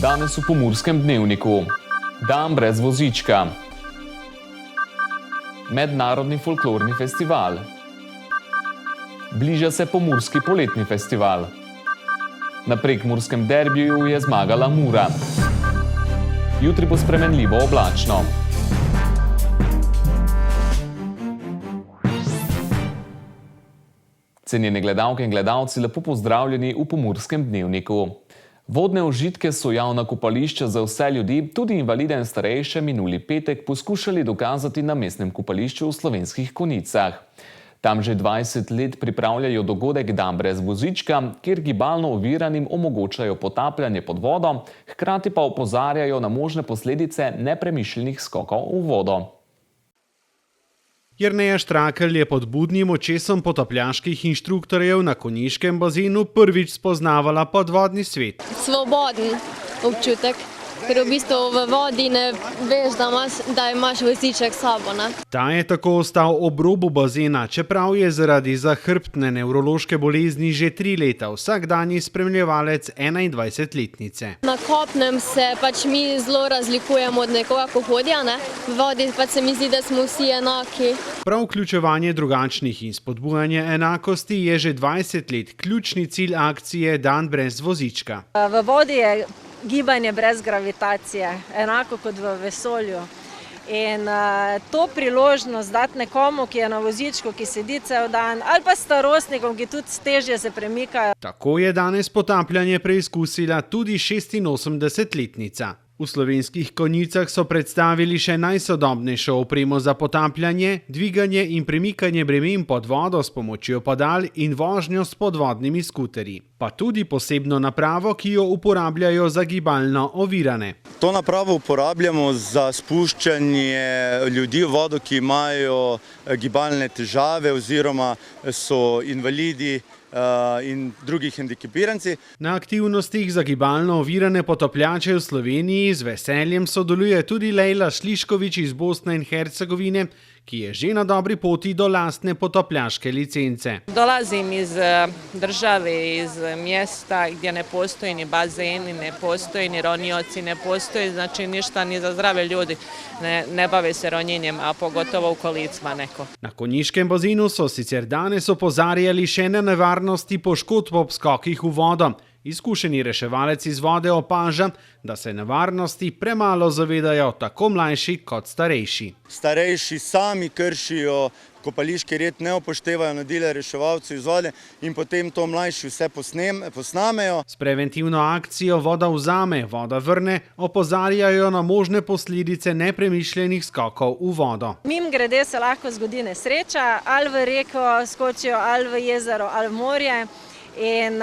Danes v Pomurskem dnevniku. Dan brez vozička. Mednarodni folklorni festival. Bliža se Pomurski poletni festival. Na prekmurskem derbiju je zmagala Mura. Jutri bo spremenljivo oblačno. Cenjene gledalke in gledalci, lepo pozdravljeni v Pomurskem dnevniku. Vodne užitke so javna kopališča za vse ljudi, tudi invalide in starejše, minuli petek poskušali dokazati na mestnem kopališču v Slovenskih Konjicah. Tam že 20 let pripravljajo dogodek Dan brez vozička, kjer gibalno oviranim omogočajo potapljanje pod vodo, hkrati pa opozarjajo na možne posledice nepremišljenih skokov v vodo. Jerneja Štrakl je pod budnim očesom potapljaških inštruktorjev na konjiškem bazenu prvič spoznavala podvodni svet. Svoboden občutek, ker v bistvu v vodi ne veš, da imaš voziček s sabo. Ta je tako ostal ob robu bazena, čeprav je zaradi zahrbtne nevrološke bolezni že 3 leta vsakdanji spremljevalec 21-letnice. Na kopnem se mi zelo razlikujemo od nekoga, ko hodi, v vodi se mi zdi, da smo vsi enaki. Prav vključevanje drugačnih in spodbujanje enakosti je že 20 let ključni cilj akcije Dan brez vozička. V vodi je gibanje brez gravitacije, enako kot v vesolju. In to priložnost dati nekomu, ki je na vozičku, ki sedi cel dan, ali pa starostnikom, ki tudi težje se premikajo. Tako je danes potapljanje preizkusila tudi 86-letnica. V Slovenskih Konjicah so predstavili še najsodobnejšo opremo za potapljanje, dviganje in premikanje bremen pod vodo s pomočjo padal in vožnjo s podvodnimi skuterji. Pa tudi posebno napravo, ki jo uporabljajo za gibalno ovirane. To napravo uporabljamo za spuščanje ljudi v vodo, ki imajo gibalne težave oziroma so invalidi in drugi hendikepiranci. Na aktivnostih za gibalno ovirane potapljače v Sloveniji z veseljem sodeluje tudi Lejla Šliškovič iz Bosne in Hercegovine, ki je že na dobri poti do lastne potapljaške licence. Dolazim iz države, iz mjesta gdje ne postoji ni bazeni, ne postoji ni ronioci, ne postoji znači ništa ni za zdrave ljudi, ne bave se ronjenjem, a pogotovo u kolicima neko. Na konjiškem bazenu so sicer danes opozarjali še na nevarnosti poškodb ob skokih v vodo. Izkušeni reševalec iz vode opaža, da se nevarnosti premalo zavedajo tako mlajši kot starejši. Starejši sami kršijo kopališki red, ne upoštevajo navodila reševalcev iz vode in potem to mlajši vse posnamejo. S preventivno akcijo Voda vzame, voda vrne opozarjajo na možne posledice nepremišljenih skokov v vodo. Mimogrede se lahko zgodi nesreča, ali v reko skočijo, ali v jezero, ali v morje. In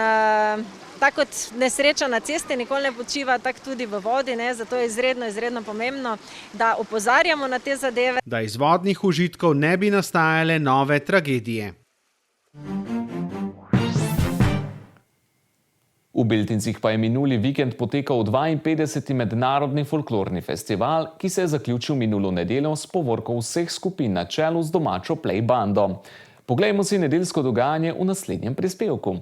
tako kot nesreča na cesti nikoli ne počiva, tako tudi v vodi, zato je izredno pomembno, da opozarjamo na te zadeve. Da iz vodnih užitkov ne bi nastajale nove tragedije. V Beltincih pa je minuli vikend potekal 52. mednarodni folklorni festival, ki se je zaključil minulo nedeljo s povorko vseh skupin na čelu z domačo play bando. Poglejmo si nedeljsko dogajanje v naslednjem prispevku.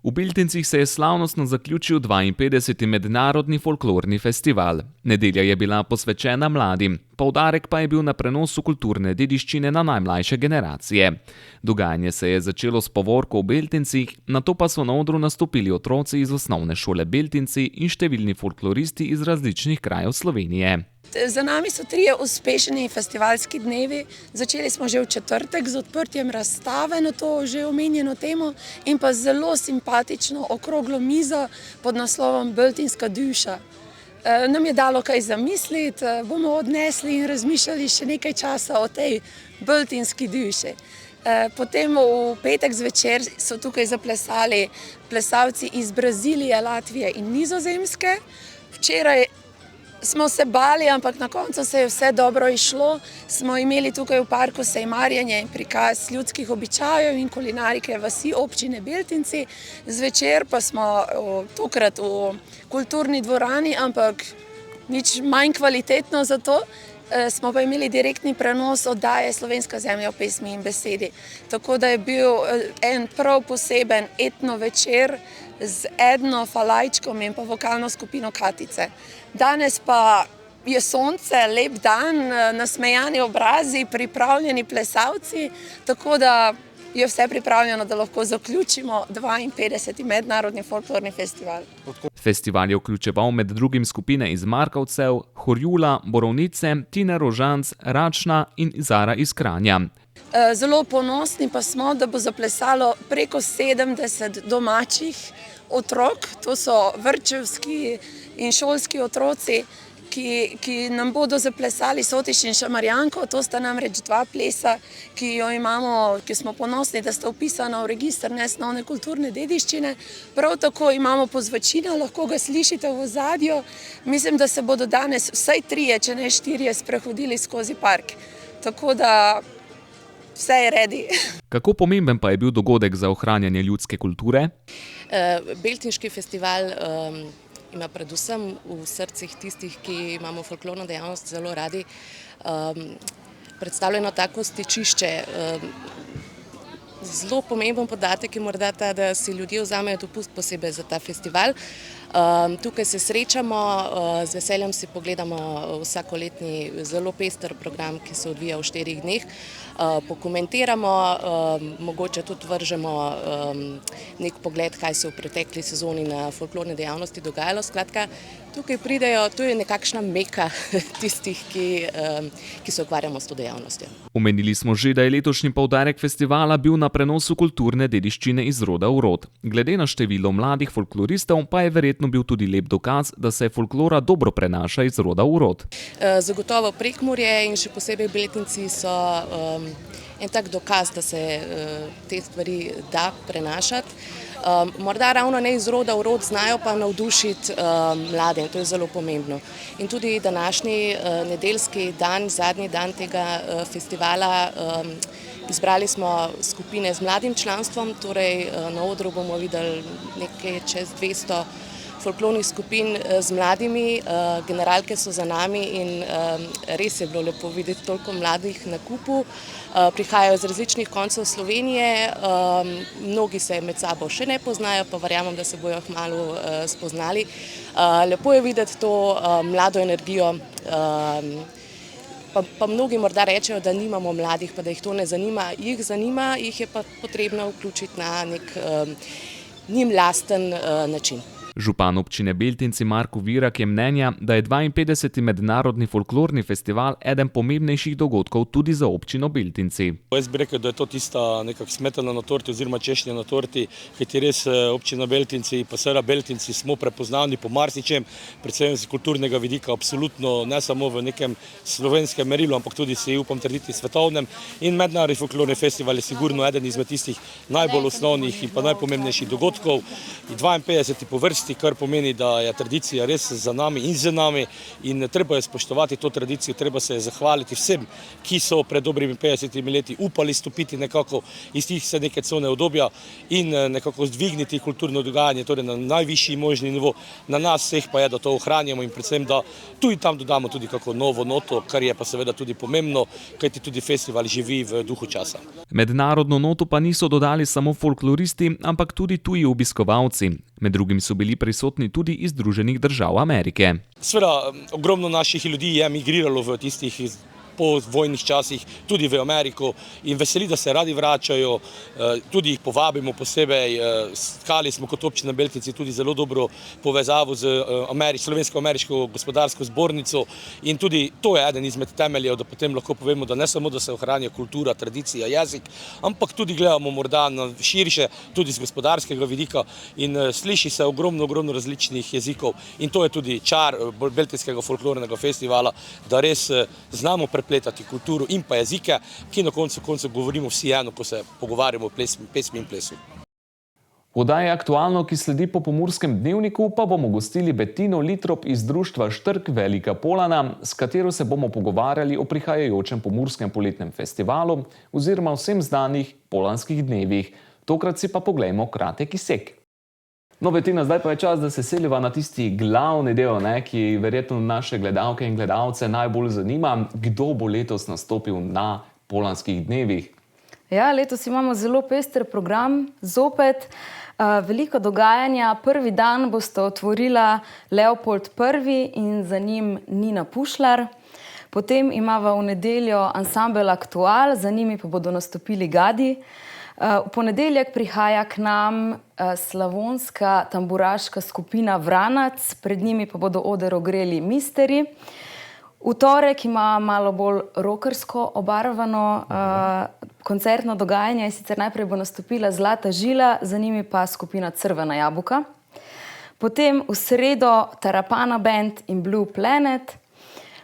V Beltincih se je slavnostno zaključil 52. mednarodni folklorni festival. Nedelja je bila posvečena mladim, poudarek pa je bil na prenosu kulturne dediščine na najmlajše generacije. Dogajanje se je začelo s povorko v Beltincih, nato pa so na odru nastopili otroci iz osnovne šole Beltinci in številni folkloristi iz različnih krajev Slovenije. Za nami so 3 uspešni festivalski dnevi. Začeli smo že v četrtek z odprtjem razstave na to že omenjeno temo in pa zelo simpatično okroglo mizo pod naslovom Beltinska duša. Nam je dalo kaj zamisliti, bomo odnesli in razmišljali še nekaj časa o tej beltinski duši. Potem v petek zvečer so tukaj zaplesali plesalci iz Brazilije, Latvije in Nizozemske. Včeraj smo se bali, ampak na koncu se je vse dobro išlo. Smo imeli tukaj v parku sejmarjenje in prikaz ljudskih običajev in kulinarike vasi občine Beltinci. Zvečer pa smo tokrat v kulturni dvorani, ampak nič manj kvalitetno za to. smo pa imeli direktni prenos oddaje Slovenska zemlja v pesmi in besedi. Tako da je bil en prav poseben etno večer z Edno Falajčkom in pa vokalno skupino Katice. Danes pa je sonce, lep dan, nasmejani obrazi, pripravljeni plesalci, tako da je vse pripravljeno, da lahko zaključimo 52. mednarodni folklorni festival. Festival je vključeval med drugim skupine iz Markovcev, Horjula, Borovnice, Tine Rožanc, Račna in Zara iz Kranja. Zelo ponosni pa smo, da bo zaplesalo preko 70 domačih otrok, to so vrtčevski in šolski otroci, ki nam bodo zaplesali Sotiš in Šamarjanko. To sta namreč dva plesa, ki jo imamo, ki smo ponosni, da sta vpisana v register nesnovne kulturne dediščine. Prav tako imamo pozvačina, lahko ga slišite v ozadju. Mislim, da se bodo danes vsaj 3, če ne 4, sprehodili skozi park. Tako da vse je redi. Kako pomemben pa je bil dogodek za ohranjanje ljudske kulture? Beltinški festival ima predvsem v srcih tistih, ki imamo folklorno dejavnost zelo radi, predstavljeno tako stičišče. Zelo pomemben podatek je morda ta, da si ljudje vzamejo dopust posebej za ta festival. Tukaj se srečamo, z veseljem si pogledamo vsakoletni zelo pester program, ki se odvija v 4 dneh. Pokomentiramo, mogoče tudi vržemo nek pogled, kaj se v pretekli sezoni na folklorne dejavnosti dogajalo. Skratka, tukaj pridejo, to je nekakšna meka tistih, ki se ukvarjamo s to dejavnostjo. Omenili smo že, da je letošnji poudarek festivala bil na prenosu kulturne dediščine iz roda v rod. Glede na število mladih folkloristov pa je verjetno bil tudi lep dokaz, da se folklora dobro prenaša iz roda v rod. Zagotovo Prekmurje in še posebej Beltinci so en tak dokaz, da se te stvari da prenašati. Morda ravno ne iz roda v rod, znajo pa navdušiti mlade in to je zelo pomembno. In tudi današnji nedeljski dan, zadnji dan tega festivala, izbrali smo skupine z mladim članstvom, torej na odru bomo videli nekaj čez 200 folklornih skupin z mladimi, generalke so za nami in res je bilo lepo videti toliko mladih na kupu. Prihajajo iz različnih koncev Slovenije, mnogi se med sabo še ne poznajo, pa verjamem, da se bojo kmalu spoznali. Lepo je videti to mlado energijo, pa mnogi morda rečejo, da nimamo mladih, pa da jih to ne zanima. Jih zanima, jih je pa potrebno vključiti na nek njim lasten način. Župan občine Beltinci Marko Virak je mnenja, da je 52. mednarodni folklorni festival eden pomembnejših dogodkov tudi za občino Beltinci. Jaz bi rekel, da je to tista nekak smetana na torti oziroma češnja na torti, kajti res občina Beltinci pa seveda Beltinci smo prepoznavni po marsičem, predvsem z kulturnega vidika, absolutno ne samo v nekem slovenskem merilu, ampak tudi si upam trditi svetovnem. In mednarodni folklorni festival je sigurno eden izmed tistih najbolj osnovnih in pa najpomembnejših dogodkov. 52. po vrsti, kar pomeni, da je tradicija res za nami in z nami in treba je spoštovati to tradicijo, treba se je zahvaliti vsem, ki so pred dobrimi 50 leti upali stopiti nekako iz tih vse neke cone obdobja in nekako zdvigniti kulturno dogajanje, torej na najvišji možni nivo. Na nas vseh pa je, da to ohranjamo in predvsem, da tu in tam dodamo tudi kako novo noto, kar je pa seveda tudi pomembno, kajti tudi festival živi v duhu časa. Mednarodno noto pa niso dodali samo folkloristi, ampak tudi tuji obiskovalci. Med drugim so bili prisotni tudi iz Združenih držav Amerike. Seveda, ogromno naših ljudi je migriralo v tistih po vojnih časih tudi v Ameriko in veseli, da se radi vračajo, tudi jih povabimo posebej. Skali smo kot občina Beltinci tudi zelo dobro povezavo z Slovensko-ameriško gospodarsko zbornico in tudi to je eden izmed temeljev, da potem lahko povemo, da ne samo, da se ohranja kultura, tradicija, jezik, ampak tudi gledamo morda na širše, tudi z gospodarskega vidika in sliši se ogromno različnih jezikov in to je tudi čar Beltinskega folklornega festivala, da res znamo prepletati kulturo in pa jezike, ki na koncu govorimo vsi eno, ko se pogovarjamo o pesmi in plesu. V oddaji Aktualno, ki sledi po Pomurskem dnevniku, pa bomo gostili Bettino Litrop iz društva Štrk Velika Polana, s katero se bomo pogovarjali o prihajajočem Pomurskem poletnem festivalu oziroma vsem znanih polanskih dnevih. Tokrat si pa poglejmo kratek izsek. No, Betina, zdaj pa je čas, da se seliva na tisti glavni del, ki verjetno naše gledalke in gledalce najbolj zanima. Kdo bo letos nastopil na Polanskih dnevih? Ja, letos imamo zelo pester program, zopet veliko dogajanja. Prvi dan bosta otvorila Leopold I in za njim Nina Pušlar. Potem imava v nedeljo ansambel Aktual, za njimi pa bodo nastopili Gadi. V ponedeljek prihaja k nam slavonska tamburaška skupina Vranac, pred njimi pa bodo oder ogreli Misteri. V torek ima malo bolj rockersko obarvano koncertno dogajanje, in sicer najprej bo nastopila Zlata žila, za njimi pa skupina Crvena jabuka. Potem v sredo Tarapana Band in Blue Planet.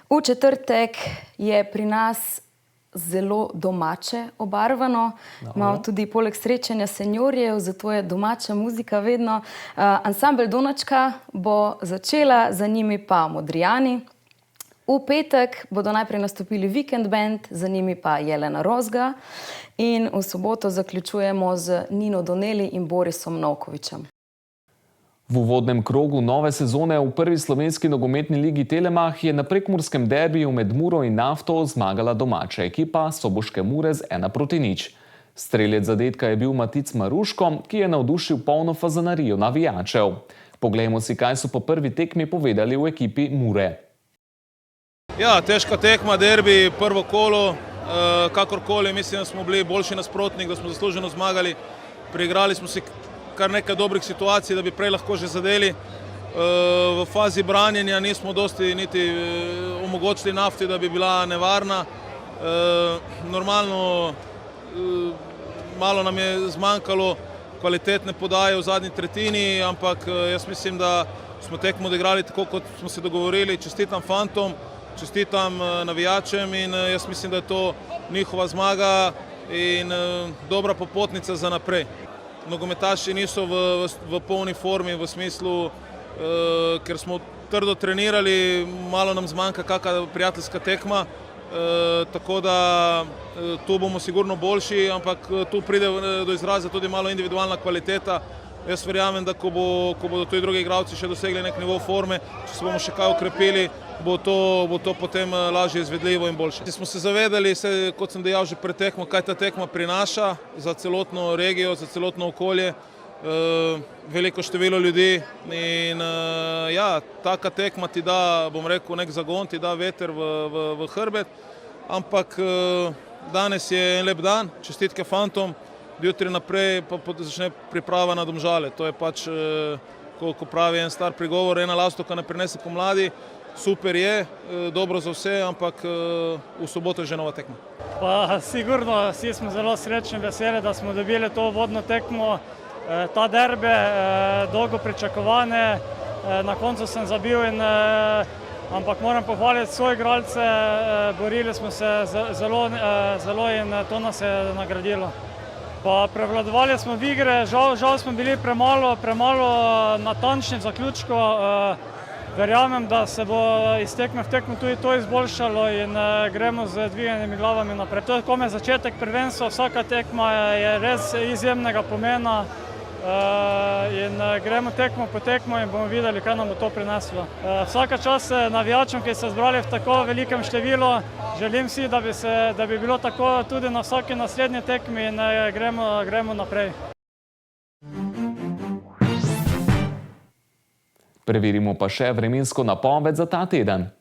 V četrtek je pri nas zelo domače obarvano. Imamo tudi poleg srečanja seniorjev, zato je domača muzika vedno. Ansambel Donačka bo začela, za njimi pa Modrijani. V petek bodo najprej nastopili Weekend Band, za njimi pa Jelena Rozga. In v soboto zaključujemo z Nino Doneli in Borisom Novkovičem. V uvodnem krogu nove sezone v prvi slovenski nogometni ligi Telemach je na prekmurskem derbiju med Muro in Nafto zmagala domača ekipa soboške Mure z 1:0. Strelec zadetka je bil Matic Maruško, ki je navdušil polno fazanarijo navijačev. Poglejmo si, kaj so po prvi tekmi povedali v ekipi Mure. Ja, težka tekma, derbi, prvo kolo, kakorkoli, mislim, da smo bili boljši nasprotnik, da smo zasluženo zmagali. Preigrali smo si kar nekaj dobrih situacij, da bi prej lahko že zadeli. V fazi branjenja nismo dosti niti omogočili Nafti, da bi bila nevarna. Normalno, malo nam je zmanjkalo kvalitetne podaje v zadnji tretjini, ampak jaz mislim, da smo tekmo odigrali tako, kot smo se dogovorili. Čestitam fantom, čestitam navijačem in jaz mislim, da je to njihova zmaga in dobra popotnica za naprej. Nogometaši niso v polni formi, v smislu, ker smo trdo trenirali, malo nam zmanjka kakšna prijateljska tekma, tako da tu bomo sigurno boljši, ampak tu pride do izraza tudi malo individualna kvaliteta. Jaz verjamem, da ko bodo tudi drugi igralci še dosegli nek nivo forme, če se bomo še kaj okrepili, bo to potem lažje izvedljivo in boljše. Smo se zavedali, kot sem dejal že pred tekmo, kaj ta tekma prinaša za celotno regijo, za celotno okolje, veliko število ljudi in ja, taka tekma ti da, bom rekel, nek zagon, ti da veter v hrbet, ampak danes je en lep dan, čestitke fantom, jutri naprej pa začne priprava na Domžale. To je pač, ko pravi en star prigovor, ena lastovka ne prinese pomladi. Super je, dobro za vse, ampak v soboto je že nova tekma. Pa sigurno, vsi smo zelo srečni, veseli, da smo dobili to vodno tekmo, ta derbe, dolgo pričakovane. Na koncu sem zabil, ampak moram pohvaliti svoje igralce, borili smo se zelo in to nas je nagradilo. Pa prevladovali smo v igre, žal smo bili premalo natančni v zaključku. Verjamem, da se bo iz tekme v tekmo tudi to izboljšalo in gremo z dviganimi glavami naprej. To je komaj začetek prvenstva, vsaka tekma je res izjemnega pomena in gremo tekmo po tekmo in bomo videli, kaj nam bo to prineslo. Vsaka čast navijačem, ki so zbrali v tako velikem številu. Želim si, da bi bilo tako tudi na vsaki naslednji tekmi in gremo naprej. Preverimo pa še vremensko napoved za ta teden.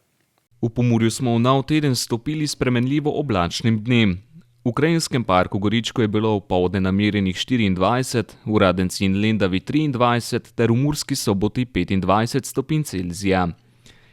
V Pomurju smo v nov teden stopili s spremenljivo oblačnim dnem. V Krajinskem parku Goričko je bilo opoldne namerjenih 24, v Radenci in Lendavi 23 ter v Murski Soboti 25 stopinj Celzija.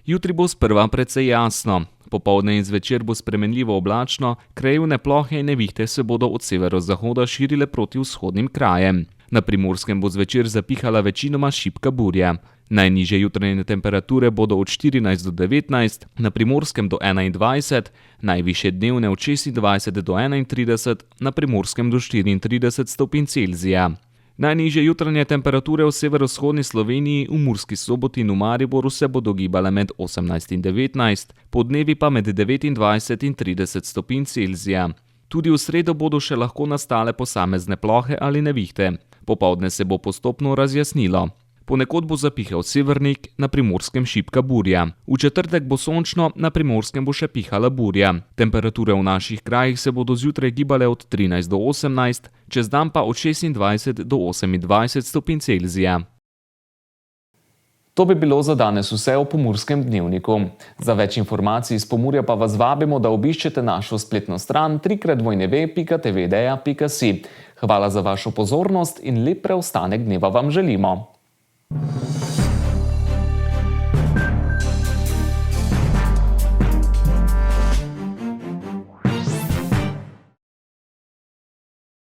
Jutri bo sprva precej jasno. Popoldne in zvečer bo spremenljivo oblačno, krajevne plohe in nevihte se bodo od severozahoda širile proti vzhodnim krajem. Na Primorskem bo zvečer zapihala večinoma šibka burja. Najnižje jutranje temperature bodo od 14 do 19, na Primorskem do 21, najvišje dnevne od 26 do 31, na Primorskem do 34 stopinj Celzija. Najnižje jutranje temperature v severovzhodni Sloveniji, v Murski Soboti in v Mariboru se bodo gibale med 18 in 19, podnevi pa med 29 in 30 stopinj Celzija. Tudi v sredo bodo še lahko nastale posamezne plohe ali nevihte. Popoldne se bo postopno razjasnilo. Ponekod bo zapihal severnik, na Primorskem šibka burja. V četrtek bo sončno, na Primorskem bo še pihala burja. Temperature v naših krajih se bodo zjutraj gibale od 13 do 18, čez dan pa od 26 do 28 stopinj Celzija. To bi bilo za danes vse o Pomurskem dnevniku. Za več informacij iz Pomurja pa vas vabimo, da obiščete našo spletno stran www.tvdeja.si. Hvala za vašo pozornost in lep preostanek dneva vam želimo.